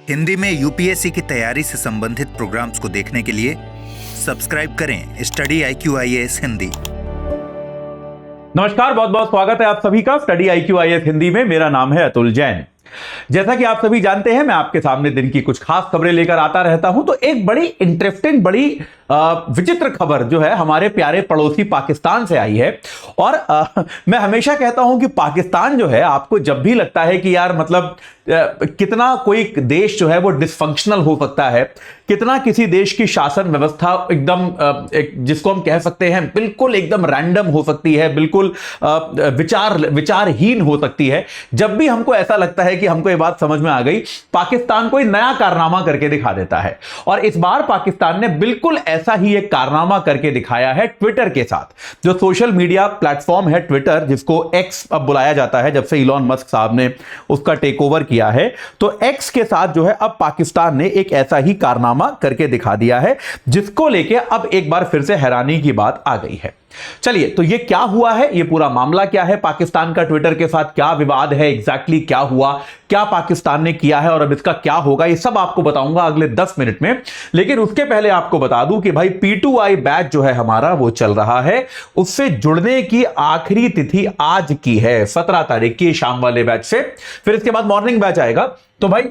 हिंदी में यूपीएससी की तैयारी से संबंधित प्रोग्राम्स को देखने के लिए सब्सक्राइब करें स्टडी IQ-IAS हिंदी। नमस्कार, बहुत बहुत स्वागत है आप सभी का स्टडी IQ-IAS हिंदी में। मेरा नाम है अतुल जैन। जैसा कि आप सभी जानते हैं, मैं आपके सामने दिन की कुछ खास खबरें लेकर आता रहता हूं। तो एक बड़ी इंटरेस्टिंग, बड़ी विचित्र खबर जो है हमारे प्यारे पड़ोसी पाकिस्तान से आई है। और मैं हमेशा कहता हूं कि पाकिस्तान जो है, आपको जब भी लगता है कि यार मतलब कितना कोई देश जो है वो डिसफंक्शनल हो सकता है, कितना किसी देश की शासन व्यवस्था एकदम जिसको हम कह सकते हैं बिल्कुल एकदम रैंडम हो सकती है, बिल्कुल विचारहीन हो सकती है। जब भी हमको ऐसा लगता है कि हमको ये बात समझ में आ गई, पाकिस्तान कोई नया कारनामा करके दिखा देता है। और इस बार पाकिस्तान ने बिल्कुल ऐसा ही एक कारनामा करके दिखाया है ट्विटर के साथ। जो सोशल मीडिया प्लेटफॉर्म है ट्विटर, जिसको एक्स अब बुलाया जाता है जब से इलॉन मस्क साहब ने उसका टेक ओवर किया है, तो एक्स के साथ जो है अब पाकिस्तान ने एक ऐसा ही कारनामा करके दिखा दिया है, जिसको लेके अब एक बार फिर से हैरानी की बात आ गई है। चलिए, तो ये क्या हुआ है, ये पूरा मामला क्या है, पाकिस्तान का ट्विटर के साथ क्या विवाद है, एग्जैक्टली क्या हुआ, क्या पाकिस्तान ने किया है और अब इसका क्या होगा, ये सब आपको बताऊंगा अगले 10 मिनट में। लेकिन उसके पहले आपको बता दूं कि भाई P2I बैच जो है हमारा वो चल रहा है। उससे जुड़ने की आखिरी तिथि आज की है, 17 तारीख की, शाम वाले बैच से। फिर इसके बाद मॉर्निंग बैच आएगा। तो भाई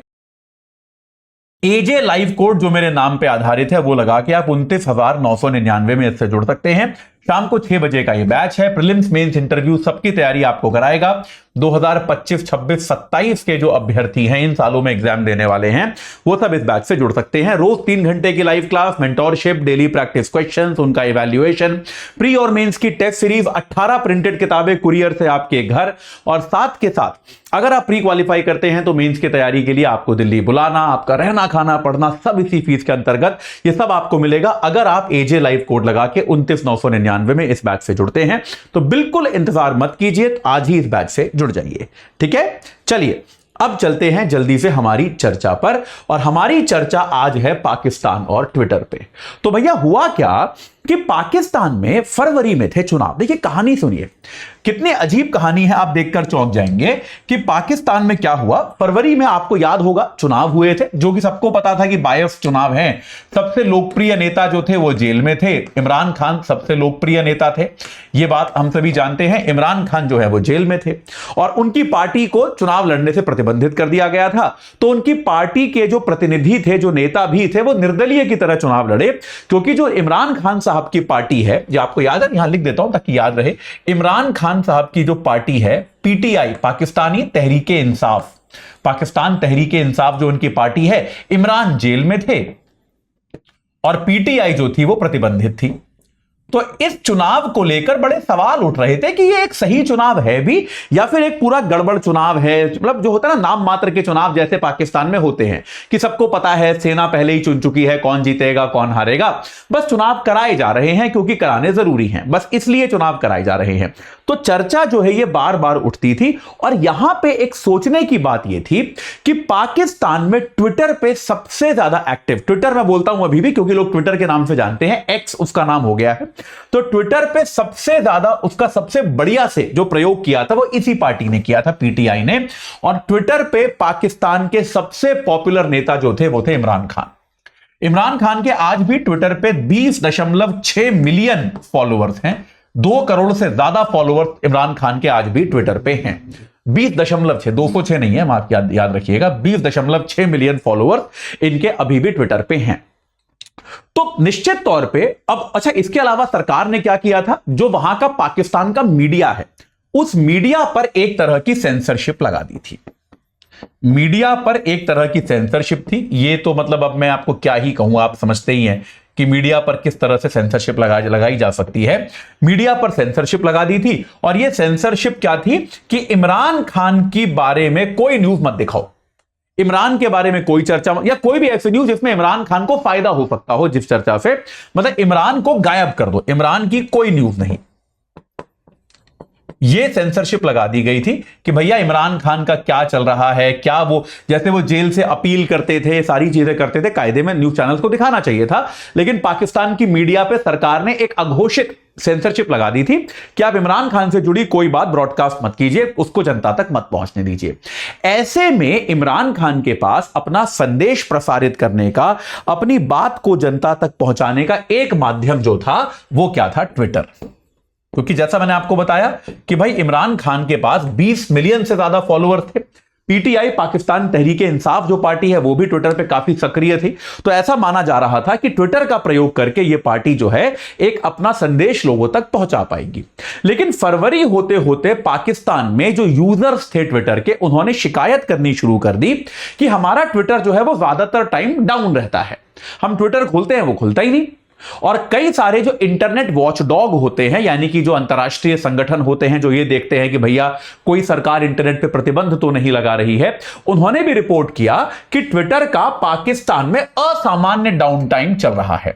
एजे लाइव कोड जो मेरे नाम पे आधारित है वो लगा के आप 29,999 में इससे जुड़ सकते हैं। शाम को 6 बजे का ये बैच है। प्रीलिम्स, मेंस, इंटरव्यू सबकी तैयारी आपको कराएगा। 2025, 26, 27 के जो अभ्यर्थी हैं, इन सालों में एग्जाम देने वाले हैं, वो सब इस बैच से जुड़ सकते हैं। रोज 3 घंटे की live class, mentorship, daily practice questions, उनका इवैल्यूएशन, प्री और मेंस की टेस्ट सीरीज, 18 प्रिंटेड किताबें कुरियर से आपके घर। और साथ के साथ अगर आप प्री क्वालिफाई करते हैं तो मेंस की तैयारी के लिए आपको दिल्ली बुलाना, आपका रहना, खाना, पढ़ना सब इसी फीस के अंतर्गत, ये सब आपको मिलेगा अगर आप एजे लाइव कोड लगा के 29,999 में इस बैच से जुड़ते हैं। तो बिल्कुल इंतजार मत कीजिए, आज ही इस बैच से जुड़ जाइए। ठीक है, चलिए अब चलते हैं जल्दी से हमारी चर्चा पर। और हमारी चर्चा आज है पाकिस्तान और ट्विटर पे। तो भैया हुआ क्या कि पाकिस्तान में फरवरी में थे चुनाव। देखिए कहानी सुनिए, कितनी अजीब कहानी है, आप देखकर चौंक जाएंगे कि पाकिस्तान में क्या हुआ। फरवरी में आपको याद होगा चुनाव हुए थे, जो कि सबको पता था कि बायस चुनाव हैं। सबसे लोकप्रिय नेता जो थे वो जेल में थे। इमरान खान सबसे लोकप्रिय नेता थे, ये बात हम सभी जानते हैं। इमरान खान जो है वो जेल में थे और उनकी पार्टी को चुनाव लड़ने से प्रतिबंधित कर दिया गया था। तो उनकी पार्टी के जो प्रतिनिधि थे, जो नेता भी थे, वो निर्दलीय की तरह चुनाव लड़े, क्योंकि जो इमरान खान साहब की पार्टी है, जो आपको याद है, यहां लिख देता हूं ताकि याद रहे। इमरान खान साहब की जो पार्टी है PTI, पाकिस्तानी तहरीके इंसाफ, पाकिस्तान तहरीके इंसाफ जो उनकी पार्टी है, इमरान जेल में थे और PTI जो थी वो प्रतिबंधित थी। तो इस चुनाव को लेकर बड़े सवाल उठ रहे थे कि ये एक सही चुनाव है भी या फिर एक पूरा गड़बड़ चुनाव है। मतलब जो होता है ना नाम मात्र के चुनाव, जैसे पाकिस्तान में होते हैं कि सबको पता है, सेना पहले ही चुन चुकी है कौन जीतेगा कौन हारेगा, बस चुनाव कराए जा रहे हैं क्योंकि कराने जरूरी हैं, बस इसलिए चुनाव कराए जा रहे हैं। तो चर्चा जो है ये बार बार उठती थी। और यहां पे एक सोचने की बात ये थी कि पाकिस्तान में ट्विटर पे सबसे ज्यादा एक्टिव, ट्विटर मैं बोलता हूं अभी भी क्योंकि लोग ट्विटर के नाम से जानते हैं, एक्स उसका नाम हो गया है। तो ट्विटर पे सबसे ज्यादा उसका सबसे बढ़िया से जो प्रयोग किया था वो इसी पार्टी ने किया था, PTI ने। और ट्विटर पे पाकिस्तान के सबसे पॉपुलर नेता जो थे वो थे इमरान खान। इमरान खान के आज भी ट्विटर पे 20.6 मिलियन फॉलोअर्स हैं। 2 करोड़ से ज्यादा फॉलोअर्स इमरान खान के आज भी ट्विटर पे हैं। 20.6, 206 नहीं है, आप याद रखिएगा, 20.6 मिलियन फॉलोअर्स इनके अभी भी ट्विटर पे हैं। तो निश्चित तौर पे अब अच्छा, इसके अलावा सरकार ने क्या किया था, जो वहां का पाकिस्तान का मीडिया है, उस मीडिया पर एक तरह की सेंसरशिप लगा दी थी। मीडिया पर एक तरह की सेंसरशिप थी। ये तो मतलब अब मैं आपको क्या ही कहूं, आप समझते ही हैं कि मीडिया पर किस तरह से सेंसरशिप लगाई जा सकती है। मीडिया पर सेंसरशिप लगा दी थी। और यह सेंसरशिप क्या थी कि इमरान खान के बारे में कोई न्यूज मत दिखाओ, इमरान के बारे में कोई चर्चा या कोई भी ऐसी न्यूज जिसमें इमरान खान को फायदा हो सकता हो, जिस चर्चा से, मतलब इमरान को गायब कर दो, इमरान की कोई न्यूज नहीं। ये सेंसरशिप लगा दी गई थी कि भैया इमरान खान का क्या चल रहा है, क्या वो जैसे वो जेल से अपील करते थे, सारी चीजें करते थे, कायदे में न्यूज चैनल्स को दिखाना चाहिए था। लेकिन पाकिस्तान की मीडिया पे सरकार ने एक अघोषित सेंसरशिप लगा दी थी कि आप इमरान खान से जुड़ी कोई बात ब्रॉडकास्ट मत कीजिए, उसको जनता तक मत पहुंचने दीजिए। ऐसे में इमरान खान के पास अपना संदेश प्रसारित करने का, अपनी बात को जनता तक पहुंचाने का एक माध्यम जो था वो क्या था? ट्विटर। क्योंकि जैसा मैंने आपको बताया कि भाई इमरान खान के पास 20 मिलियन से ज्यादा फॉलोअर थे। पीटीआई, पाकिस्तान तहरीके इंसाफ जो पार्टी है, वो भी ट्विटर पे काफी सक्रिय थी। तो ऐसा माना जा रहा था कि ट्विटर का प्रयोग करके ये पार्टी जो है एक अपना संदेश लोगों तक पहुंचा पाएगी। लेकिन फरवरी होते होते पाकिस्तान में जो यूजर्स थे ट्विटर के, उन्होंने शिकायत करनी शुरू कर दी कि हमारा ट्विटर जो है वो ज्यादातर टाइम डाउन रहता है, हम ट्विटर खोलते हैं वो खुलता ही नहीं। और कई सारे जो इंटरनेट वॉचडॉग होते हैं, यानी कि जो अंतर्राष्ट्रीय संगठन होते हैं जो ये देखते हैं कि भैया कोई सरकार इंटरनेट पे प्रतिबंध तो नहीं लगा रही है, उन्होंने भी रिपोर्ट किया कि ट्विटर का पाकिस्तान में असामान्य डाउन टाइम चल रहा है।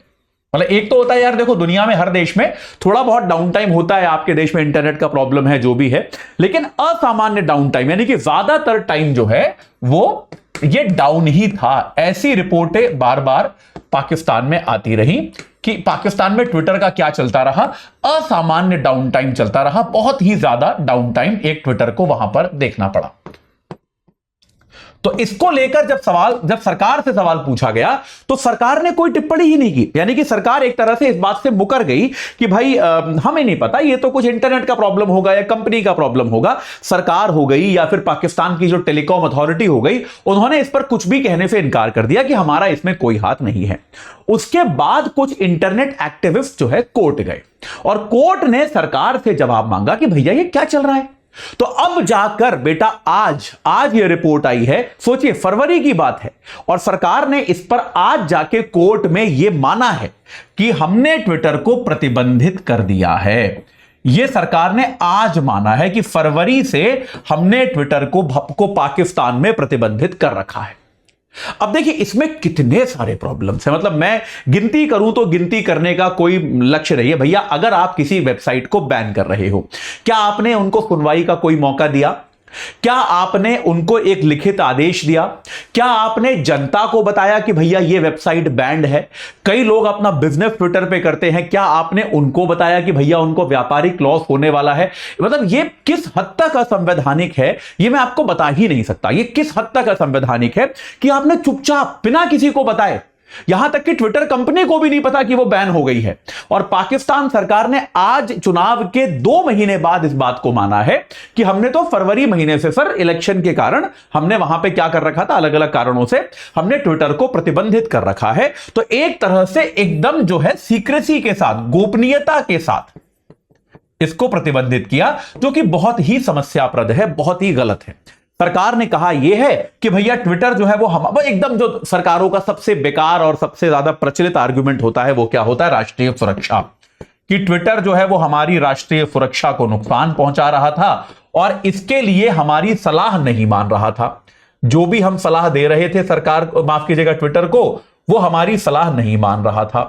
मतलब एक तो होता है यार, देखो दुनिया में हर देश में थोड़ा बहुत डाउन टाइम होता है, आपके देश में इंटरनेट का प्रॉब्लम है जो भी है, लेकिन असामान्य डाउन टाइम यानी कि ज्यादातर टाइम जो है वो ये डाउन ही था। ऐसी रिपोर्टें बार बार पाकिस्तान में आती रही कि पाकिस्तान में ट्विटर का क्या चलता रहा, असामान्य डाउन टाइम चलता रहा, बहुत ही ज्यादा डाउन टाइम एक ट्विटर को वहां पर देखना पड़ा। तो इसको लेकर जब सरकार से सवाल पूछा गया तो सरकार ने कोई टिप्पणी ही नहीं की। यानी कि सरकार एक तरह से इस बात से मुकर गई कि भाई हमें नहीं पता, ये तो कुछ इंटरनेट का प्रॉब्लम होगा या कंपनी का प्रॉब्लम होगा। सरकार हो गई या फिर पाकिस्तान की जो टेलीकॉम अथॉरिटी हो गई, उन्होंने इस पर कुछ भी कहने से इनकार कर दिया कि हमारा इसमें कोई हाथ नहीं है। उसके बाद कुछ इंटरनेट एक्टिविस्ट जो है कोर्ट गए और कोर्ट ने सरकार से जवाब मांगा कि भैया ये क्या चल रहा है। तो अब जाकर बेटा आज ये रिपोर्ट आई है, सोचिए फरवरी की बात है, और सरकार ने इस पर आज जाके कोर्ट में ये माना है कि हमने ट्विटर को प्रतिबंधित कर दिया है। यह सरकार ने आज माना है कि फरवरी से हमने ट्विटर को पाकिस्तान में प्रतिबंधित कर रखा है। अब देखिए इसमें कितने सारे प्रॉब्लम्स हैं, मतलब मैं गिनती करूं तो गिनती करने का कोई लक्ष्य नहीं है। भैया अगर आप किसी वेबसाइट को बैन कर रहे हो, क्या आपने उनको सुनवाई का कोई मौका दिया? क्या आपने उनको एक लिखित आदेश दिया? क्या आपने जनता को बताया कि भैया ये वेबसाइट बैंड है? कई लोग अपना बिजनेस ट्विटर पे करते हैं, क्या आपने उनको बताया कि भैया उनको व्यापारिक लॉस होने वाला है? मतलब ये किस हद तक असंवैधानिक है ये मैं आपको बता ही नहीं सकता। ये किस हद तक असंवैधानिक है कि आपने चुपचाप बिना किसी को बताए, यहां तक कि ट्विटर कंपनी को भी नहीं पता कि वो बैन हो गई है। और पाकिस्तान सरकार ने आज चुनाव के 2 महीने बाद इस बात को माना है कि हमने तो फरवरी महीने से सर इलेक्शन के कारण हमने वहां पे क्या कर रखा था, अलग अलग कारणों से हमने ट्विटर को प्रतिबंधित कर रखा है। तो एक तरह से एकदम जो है सीक्रेसी के साथ, गोपनीयता के साथ इसको प्रतिबंधित किया, जो कि बहुत ही समस्याप्रद है, बहुत ही गलत है। सरकार ने कहा यह है कि भैया ट्विटर जो है वो एकदम, जो सरकारों का सबसे बेकार और सबसे ज्यादा प्रचलित आर्गुमेंट होता है वो क्या होता है? राष्ट्रीय सुरक्षा। कि ट्विटर जो है वो हमारी राष्ट्रीय सुरक्षा को नुकसान पहुंचा रहा था और इसके लिए हमारी सलाह नहीं मान रहा था। जो भी हम सलाह दे रहे थे सरकार, माफ कीजिएगा ट्विटर को, वो हमारी सलाह नहीं मान रहा था।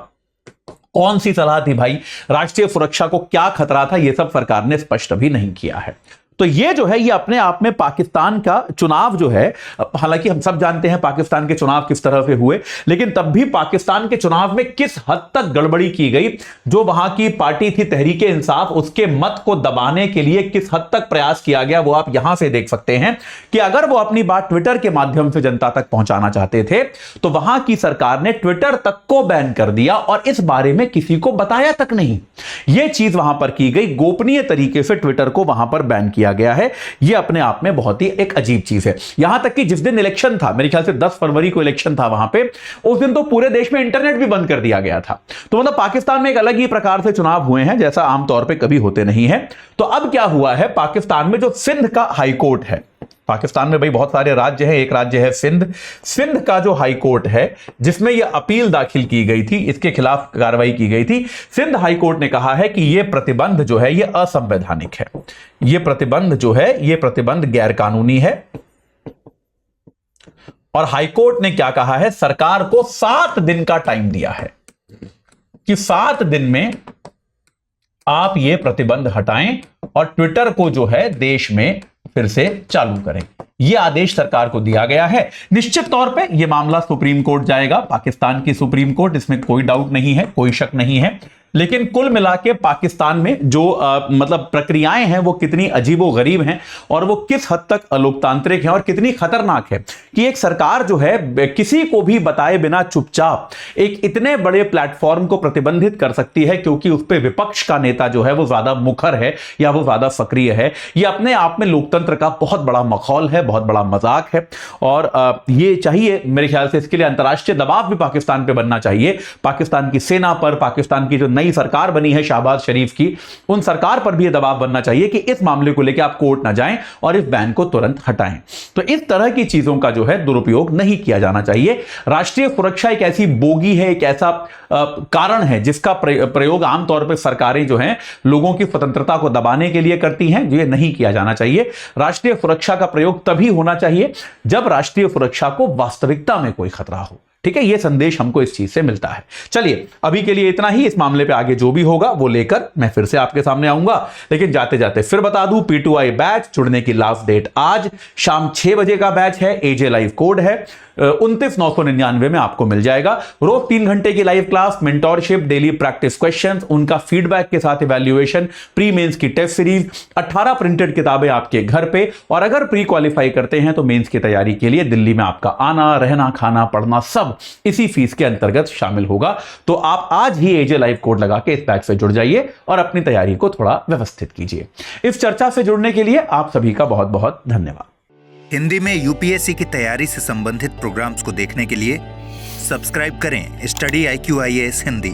कौन सी सलाह थी भाई? राष्ट्रीय सुरक्षा को क्या खतरा था, यह सब सरकार ने स्पष्ट भी नहीं किया है। तो ये जो है ये अपने आप में पाकिस्तान का चुनाव जो है, हालांकि हम सब जानते हैं पाकिस्तान के चुनाव किस तरह से हुए, लेकिन तब भी पाकिस्तान के चुनाव में किस हद तक गड़बड़ी की गई, जो वहां की पार्टी थी तहरीके इंसाफ, उसके मत को दबाने के लिए किस हद तक प्रयास किया गया, वो आप यहां से देख सकते हैं कि अगर वो अपनी बात ट्विटर के माध्यम से जनता तक पहुंचाना चाहते थे तो वहां की सरकार ने ट्विटर तक को बैन कर दिया और इस बारे में किसी को बताया तक नहीं। यह चीज वहां पर की गई, गोपनीय तरीके से ट्विटर को वहां पर बैन किया गया है। यह अपने आप में बहुत ही एक अजीब चीज है। यहां तक कि जिस दिन इलेक्शन था, मेरे ख्याल से 10 फरवरी को इलेक्शन था वहां पे, उस दिन तो पूरे देश में इंटरनेट भी बंद कर दिया गया था। तो मतलब पाकिस्तान में एक अलग ही प्रकार से चुनाव हुए हैं जैसा आमतौर पे कभी होते नहीं है। तो अब क्या हुआ है, पाकिस्तान में जो सिंध का हाई कोर्ट है, पाकिस्तान में भाई बहुत सारे राज्य हैं, एक राज्य है सिंध, सिंध का जो हाई कोर्ट है जिसमें यह अपील दाखिल की गई थी, इसके खिलाफ कार्रवाई की गई थी, सिंध हाई कोर्ट ने कहा है कि यह प्रतिबंध जो है यह असंवैधानिक है, यह प्रतिबंध जो है यह प्रतिबंध गैर कानूनी है। और हाई कोर्ट ने क्या कहा है, सरकार को 7 दिन का टाइम दिया है कि 7 दिन में आप यह प्रतिबंध हटाएं और ट्विटर को जो है देश में फिर से चालू करें। यह आदेश सरकार को दिया गया है। निश्चित तौर पे यह मामला सुप्रीम कोर्ट जाएगा, पाकिस्तान की सुप्रीम कोर्ट, इसमें कोई डाउट नहीं है, कोई शक नहीं है। लेकिन कुल मिला के पाकिस्तान में जो मतलब प्रक्रियाएं हैं वो कितनी अजीबोगरीब हैं और वो किस हद तक अलोकतांत्रिक हैं और कितनी खतरनाक है कि एक सरकार जो है किसी को भी बताए बिना चुपचाप एक इतने बड़े प्लेटफॉर्म को प्रतिबंधित कर सकती है, क्योंकि उस पर विपक्ष का नेता जो है वो ज्यादा मुखर है या वो ज्यादा सक्रिय है। ये अपने आप में लोकतंत्र का बहुत बड़ा मखौल है, बहुत बड़ा मजाक है। और ये चाहिए मेरे ख्याल से, इसके लिए अंतर्राष्ट्रीय दबाव भी पाकिस्तान पर बनना चाहिए। पाकिस्तान की सेना पर, पाकिस्तान की जो नई सरकार बनी है शहबाज शरीफ की, उन सरकार पर भी यह दबाव बनना चाहिए कि इस मामले को लेकर आप कोर्ट ना जाएं और इस बैन को तुरंत हटाएं। तो इस तरह की चीजों का जो है दुरुपयोग नहीं किया जाना चाहिए। राष्ट्रीय सुरक्षा एक ऐसी बोगी है, एक ऐसा कारण है जिसका प्रयोग आमतौर पर सरकारें जो हैं लोगों की स्वतंत्रता को दबाने के लिए करती हैं, जो ये नहीं किया जाना चाहिए। राष्ट्रीय सुरक्षा का प्रयोग तभी होना चाहिए जब राष्ट्रीय सुरक्षा को वास्तविकता में कोई खतरा हो। ठीक है, यह संदेश हमको इस चीज से मिलता है। चलिए अभी के लिए इतना ही। इस मामले पे आगे जो भी होगा वो लेकर मैं फिर से आपके सामने आऊंगा। लेकिन जाते जाते फिर बता दूं, P2I बैच जुड़ने की लास्ट डेट आज शाम 6 बजे का बैच है। AJ लाइव कोड है 29,999 में आपको मिल जाएगा। रोज 3 घंटे की live class, mentorship, daily practice questions, उनका फीडबैक के साथ इवैल्यूएशन, प्री मेंस की टेस्ट सीरीज, 18 प्रिंटेड किताबें आपके घर पे। और अगर प्री क्वालिफाई करते हैं तो मेंस की तैयारी के लिए दिल्ली में आपका आना, रहना, खाना, पढ़ना सब इसी फीस के अंतर्गत शामिल होगा। तो आप आज ही AJ लाइव कोड लगा के इस बैच से जुड़ जाइए और अपनी तैयारी को थोड़ा व्यवस्थित कीजिए। इस चर्चा से जुड़ने के लिए आप सभी का बहुत बहुत धन्यवाद। हिंदी में UPSC की तैयारी से संबंधित प्रोग्राम्स को देखने के लिए सब्सक्राइब करें स्टडी IQ IAS हिंदी।